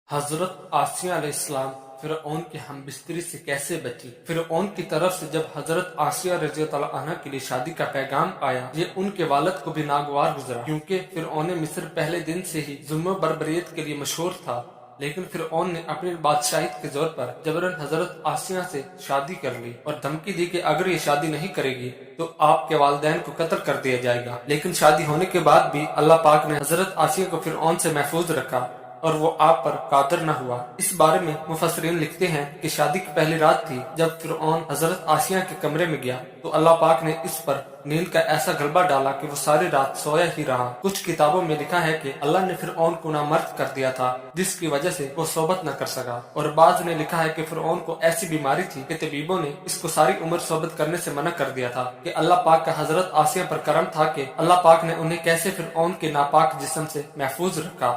हजरत आसिया अलैहिस्सलाम फिरऔन के हम बिस्तरी से कैसे बची। फिरऔन की तरफ से जब हजरत आसिया रज़ी अल्लाह अन्हा के लिए शादी का पैगाम आया, ये उनके वालिद को भी नागवार गुजरा, क्योंकि फिरऔन मिस्र पहले दिन से ही जुल्म बर्बरियत के लिए मशहूर था। लेकिन फिरऔन ने अपनी बादशाहियत के जोर पर जबरन हजरत आसिया से शादी कर ली और धमकी दी कि अगर ये शादी नहीं करेगी तो आपके वालिदैन को कत्ल कर दिया जाएगा। लेकिन शादी होने के बाद भी अल्लाह पाक ने हजरत आसिया को फिरऔन से महफूज रखा और वो आप पर कादिर न हुआ। इस बारे में मुफस्सिरीन लिखते हैं कि शादी की पहली रात थी जब फिरऔन हजरत आसिया के कमरे में गया तो अल्लाह पाक ने इस पर नींद का ऐसा गलबा डाला कि वो सारी रात सोया ही रहा। कुछ किताबों में लिखा है कि अल्लाह ने फिरऔन को नामर्द कर दिया था, जिसकी वजह से वो सोबत न कर सका। और बाज ने लिखा है कि फिरऔन को ऐसी बीमारी थी कि तबीबों ने इसको सारी उम्र सोबत करने से मना कर दिया था कि अल्लाह पाक का हजरत आसिया पर करम था कि अल्लाह पाक ने उन्हें कैसे फिरऔन के नापाक जिस्म से महफूज रखा।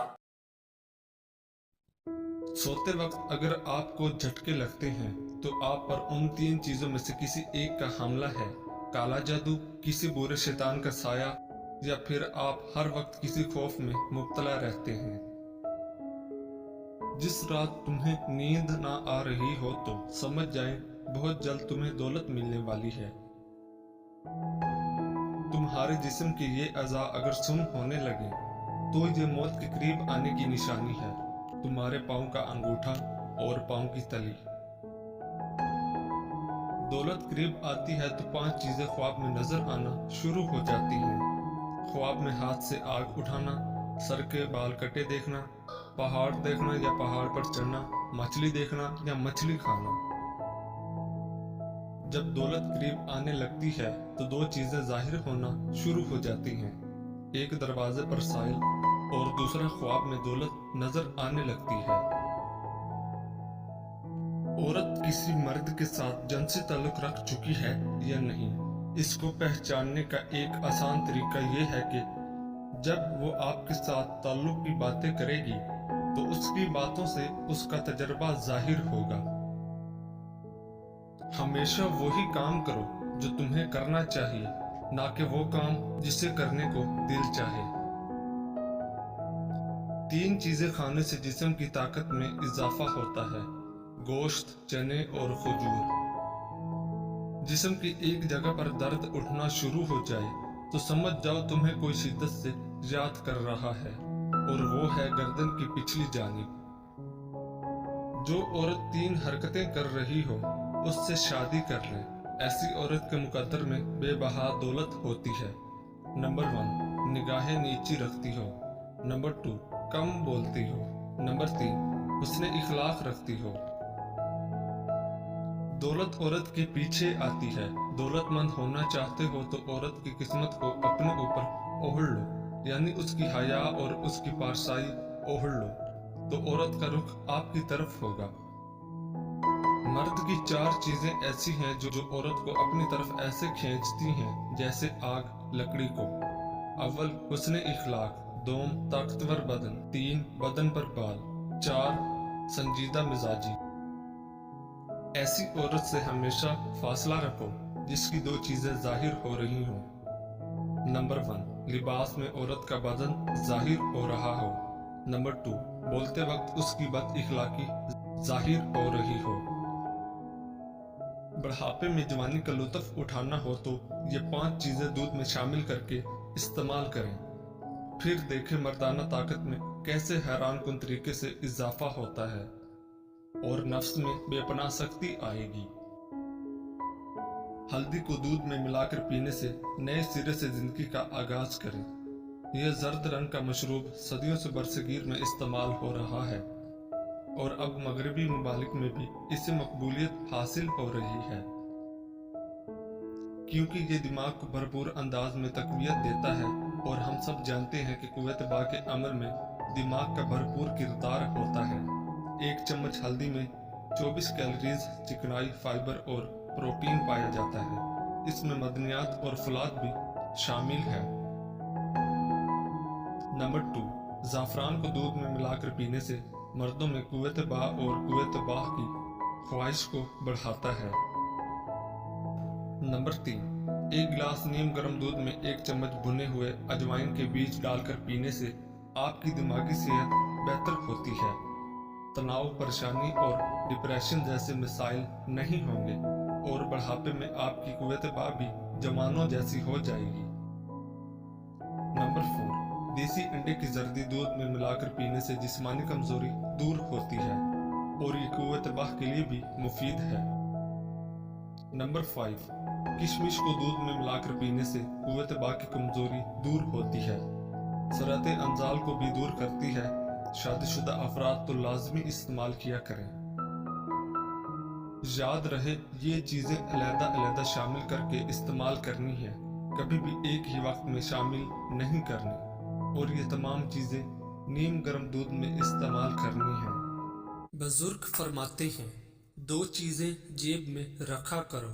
सोते वक्त अगर आपको झटके लगते हैं तो आप पर उन तीन चीजों में से किसी एक का हमला है। काला जादू, किसी बुरे शैतान का साया, या फिर आप हर वक्त किसी खौफ में मुब्तला रहते हैं। जिस रात तुम्हें नींद ना आ रही हो तो समझ जाएं बहुत जल्द तुम्हें दौलत मिलने वाली है। तुम्हारे जिस्म के ये अज़ा अगर सुन होने लगे तो ये मौत के करीब आने की निशानी है। तुम्हारे पाँव का अंगूठा और पाँव की तली। दौलत करीब आती है तो पांच चीजें ख्वाब में नजर आना शुरू हो जाती हैं। ख्वाब में हाथ से आग उठाना, सर के बाल कटे देखना, पहाड़ देखना या पहाड़ पर चढ़ना, मछली देखना या मछली खाना। जब दौलत करीब आने लगती है तो दो चीजें जाहिर होना शुरू हो जाती हैं। एक दरवाजे पर साइल और दूसरा ख्वाब में दौलत नजर आने लगती है। औरत किसी मर्द के साथ जिनसी ताल्लुक रख चुकी है या नहीं, इसको पहचानने का एक आसान तरीका यह है कि जब वो आपके साथ ताल्लुक की बातें करेगी तो उसकी बातों से उसका तजर्बा जाहिर होगा। हमेशा वही काम करो जो तुम्हें करना चाहिए, ना कि वो काम जिसे करने को दिल चाहे। तीन चीजें खाने से जिस्म की ताकत में इजाफा होता है: गोश्त, चने और खजूर। जिस्म की एक जगह पर दर्द उठना शुरू हो जाए तो समझ जाओ तुम्हें कोई शिद्दत से याद कर रहा है, और वो है गर्दन की पिछली जानिब। जो औरत तीन हरकतें कर रही हो उससे शादी कर ले। ऐसी औरत के मुकद्दर में बेबहा दौलत होती है। नंबर 1, निगाहें नीची रखती हो। नंबर 2, कम बोलती हो। नंबर 3, हुस्न इखलाक रखती हो। दौलत औरत के पीछे आती है। दौलतमंद होना चाहते हो तो औरत की किस्मत को अपने ऊपर ओढ़ लो, यानी उसकी हया और उसकी पारसाई ओढ़ लो, तो औरत का रुख आपकी तरफ होगा। मर्द की चार चीजें ऐसी हैं जो औरत को अपनी तरफ ऐसे खींचती हैं जैसे आग लकड़ी को। अव्वल, हुस्न इखलाक। दोम, ताकतवर बदन। 3, बदन पर बाल। 4, संजीदा मिजाजी। ऐसी औरत से हमेशा फासला रखो जिसकी दो चीजें जाहिर हो रही हों। नंबर 1, लिबास में औरत का बदन जाहिर हो रहा हो। नंबर 2, बोलते वक्त उसकी बद इखलाकी जाहिर हो रही हो। बुढ़ापे में जवानी का लुत्फ उठाना हो तो ये 5 चीजें दूध में शामिल करके इस्तेमाल करें। फिर देखें मर्दाना ताकत में कैसे हैरानकुन तरीके से इजाफा होता है और नफ्स में बेपनाह शक्ति आएगी। हल्दी को दूध में मिलाकर पीने से नए सिरे से जिंदगी का आगाज करें। यह जर्द रंग का मशरूब सदियों से बरसगीर में इस्तेमाल हो रहा है और अब मगरबी ममालिक में भी इससे मकबूलियत हासिल हो रही है, क्योंकि ये दिमाग को भरपूर अंदाज में तकवियत देता है। और हम सब जानते हैं कि कुव्वत बा के अमल में दिमाग का भरपूर किरदार होता है। 1 चम्मच हल्दी में 24 कैलोरीज, चिकनाई, फाइबर और प्रोटीन पाया जाता है। इसमें मदनियात और फुलाद भी शामिल है। नंबर 2, ज़ाफ़रान को दूध में मिलाकर पीने से मर्दों में कुव्वत बा और कुव्वत बाह की ख्वाहिश को बढ़ाता है। नंबर 3, 1 गिलास नीम गर्म दूध में 1 चम्मच भुने हुए अजवाइन के बीज डालकर पीने से आपकी दिमागी सेहत बेहतर होती है। तनाव, परेशानी और डिप्रेशन जैसे मिसाइल नहीं होंगे और बुढ़ापे में आपकी कुव्वत-ए-बा भी जवानों जैसी हो जाएगी। नंबर 4, देसी अंडे की जर्दी दूध में मिलाकर पीने से जिस्मानी कमजोरी दूर होती है और ये कुव्वत-ए-बा के लिए भी मुफीद है। नंबर 5, किशमिश को दूध में मिलाकर पीने से कुव्वत-ए-बा की कमजोरी दूर होती है, सराते अंजाल को भी दूर करती है। शादीशुदा अफराद तो लाजमी इस्तेमाल किया करें। याद रहे ये चीजें अलग-अलग शामिल करके इस्तेमाल करनी है, कभी भी एक ही वक्त में शामिल नहीं करनी, और ये तमाम चीजें नीम गर्म दूध में इस्तेमाल करनी है। बुजुर्ग फरमाते हैं, 2 चीजें जेब में रखा करो,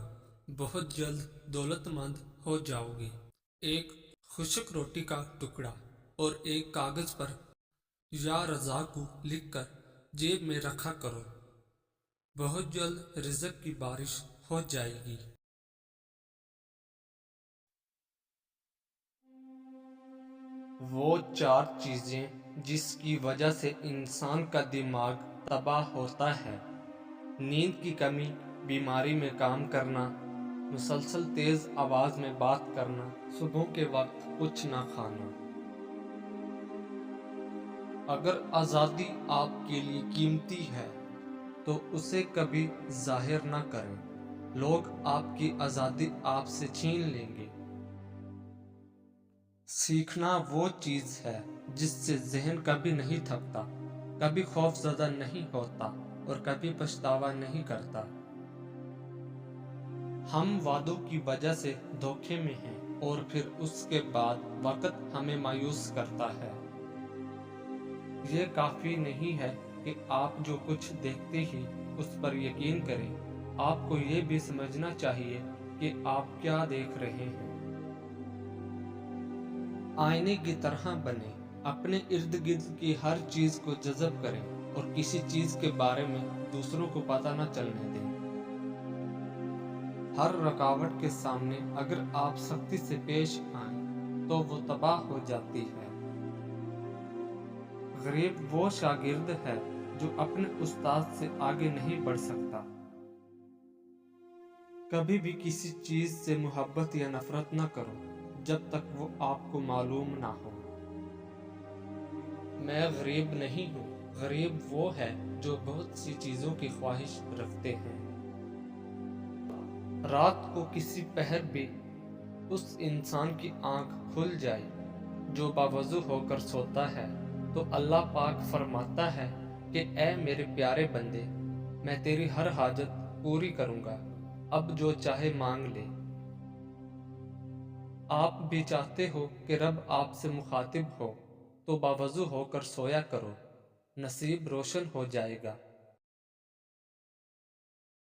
बहुत जल्द दौलतमंद हो जाओगे। एक खुश्क रोटी का टुकड़ा और एक कागज पर या रज़ाकू लिखकर जेब में रखा करो, बहुत जल्द रिज़्क की बारिश हो जाएगी। वो 4 चीजें जिसकी वजह से इंसान का दिमाग तबाह होता है: नींद की कमी, बीमारी में काम करना, मुसलसल तेज आवाज में बात करना, सुबह के वक्त कुछ ना खाना। अगर आज़ादी आपके लिए कीमती है तो उसे कभी जाहिर ना करें, लोग आपकी आज़ादी आपसे छीन लेंगे। सीखना वो चीज़ है जिससे ज़हन कभी नहीं थकता, कभी खौफज़दा नहीं होता और कभी पछतावा नहीं करता। हम वादों की वजह से धोखे में हैं और फिर उसके बाद वक्त हमें मायूस करता है। ये काफ़ी नहीं है कि आप जो कुछ देखते ही उस पर यकीन करें, आपको ये भी समझना चाहिए कि आप क्या देख रहे हैं। आईने की तरह बने, अपने इर्द गिर्द की हर चीज़ को जज़ब करें और किसी चीज़ के बारे में दूसरों को पता न चलने दें। हर रुकावट के सामने अगर आप सख्ती से पेश आएं तो वो तबाह हो जाती है। गरीब वो शागिर्द है जो अपने उस्ताद से आगे नहीं बढ़ सकता। कभी भी किसी चीज से मोहब्बत या नफरत न करो जब तक वो आपको मालूम ना हो। मैं गरीब नहीं हूँ, गरीब वो है जो बहुत सी चीजों की ख्वाहिश रखते हैं। रात को किसी पहर भी उस इंसान की आंख खुल जाए जो बावजू होकर सोता है तो अल्लाह पाक फरमाता है कि ए मेरे प्यारे बंदे, मैं तेरी हर हाजत पूरी करूंगा, अब जो चाहे मांग ले। आप भी चाहते हो कि रब आपसे मुखातिब हो तो बावजू होकर सोया करो, नसीब रोशन हो जाएगा।